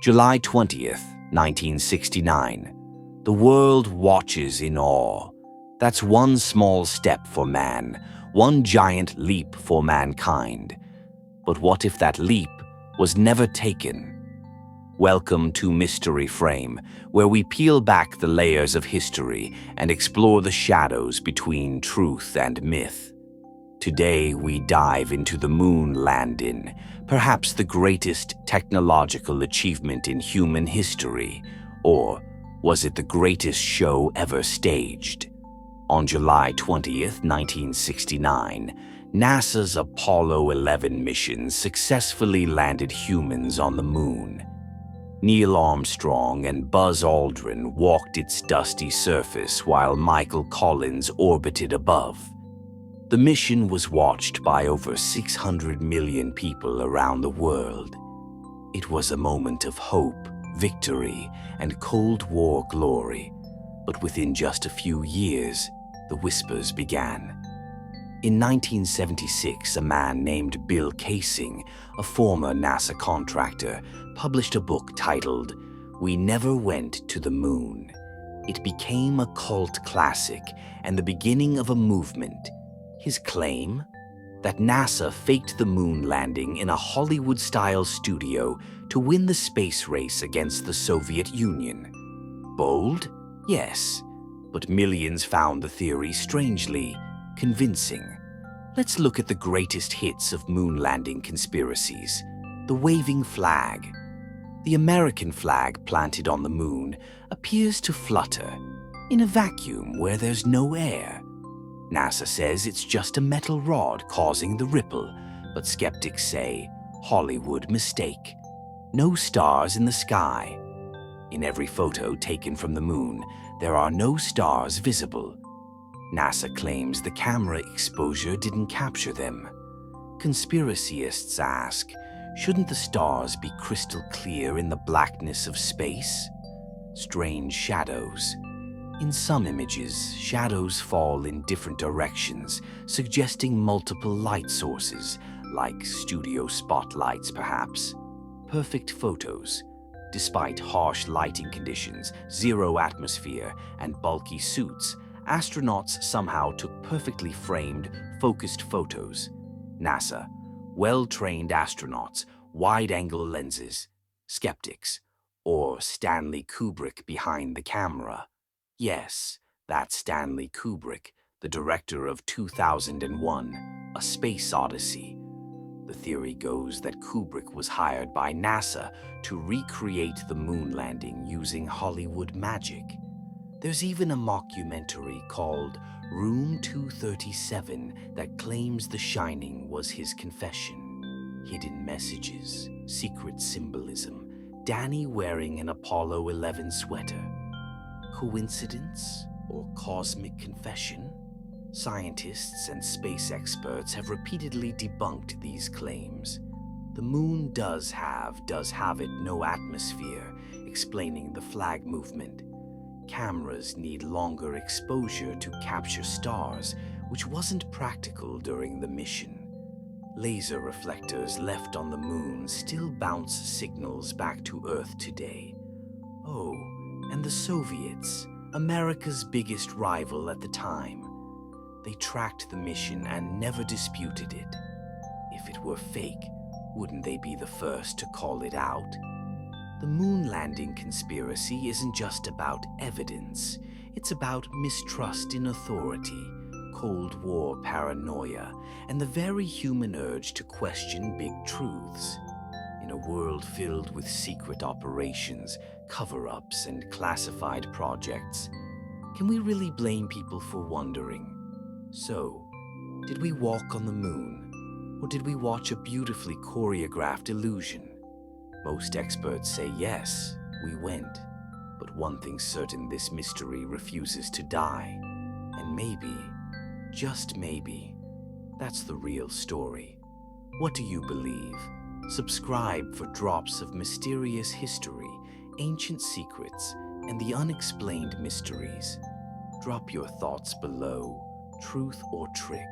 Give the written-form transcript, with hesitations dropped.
July 20th, 1969. The world watches in awe. That's one small step for man, one giant leap for mankind. But what if that leap was never taken? Welcome to Mystery Frame, where we peel back the layers of history and explore the shadows between truth and myth. Today we dive into the moon landing, perhaps the greatest technological achievement in human history, or was it the greatest show ever staged? On July 20th, 1969, NASA's Apollo 11 mission successfully landed humans on the moon. Neil Armstrong and Buzz Aldrin walked its dusty surface while Michael Collins orbited above. The mission was watched by over 600 million people around the world. It was a moment of hope, victory, and Cold War glory. But within just a few years, the whispers began. In 1976, a man named Bill Kaysing, a former NASA contractor, published a book titled "We Never Went to the Moon." It became a cult classic and the beginning of a movement. His claim? That NASA faked the moon landing in a Hollywood-style studio to win the space race against the Soviet Union. Bold? Yes. But millions found the theory strangely convincing. Let's look at the greatest hits of moon landing conspiracies. The waving flag. The American flag planted on the moon appears to flutter in a vacuum where there's no air. NASA says it's just a metal rod causing the ripple, but skeptics say, Hollywood mistake. No stars in the sky. In every photo taken from the moon, there are no stars visible. NASA claims the camera exposure didn't capture them. Conspiracyists ask, shouldn't the stars be crystal clear in the blackness of space? Strange shadows. In some images, shadows fall in different directions, suggesting multiple light sources, like studio spotlights perhaps. Perfect photos. Despite harsh lighting conditions, zero atmosphere, and bulky suits, astronauts somehow took perfectly framed, focused photos. NASA, well-trained astronauts, wide-angle lenses, skeptics, or Stanley Kubrick behind the camera. Yes, that's Stanley Kubrick, the director of 2001, A Space Odyssey. The theory goes that Kubrick was hired by NASA to recreate the moon landing using Hollywood magic. There's even a mockumentary called Room 237 that claims The Shining was his confession. Hidden messages, secret symbolism, Danny wearing an Apollo 11 sweater. Coincidence or cosmic confession? Scientists and space experts have repeatedly debunked these claims. The moon does have it, no atmosphere, explaining the flag movement. Cameras need longer exposure to capture stars, which wasn't practical during the mission. Laser reflectors left on the moon still bounce signals back to Earth today. Oh, and the Soviets, America's biggest rival at the time. They tracked the mission and never disputed it. If it were fake, wouldn't they be the first to call it out? The moon landing conspiracy isn't just about evidence. It's about mistrust in authority, Cold War paranoia, and the very human urge to question big truths. In a world filled with secret operations, cover-ups, and classified projects, can we really blame people for wondering? So, did we walk on the moon, or did we watch a beautifully choreographed illusion? Most experts say yes, we went. But one thing's certain, this mystery refuses to die. And maybe, just maybe, that's the real story. What do you believe? Subscribe for drops of mysterious history, ancient secrets, and the unexplained mysteries. Drop your thoughts below. Truth or trick?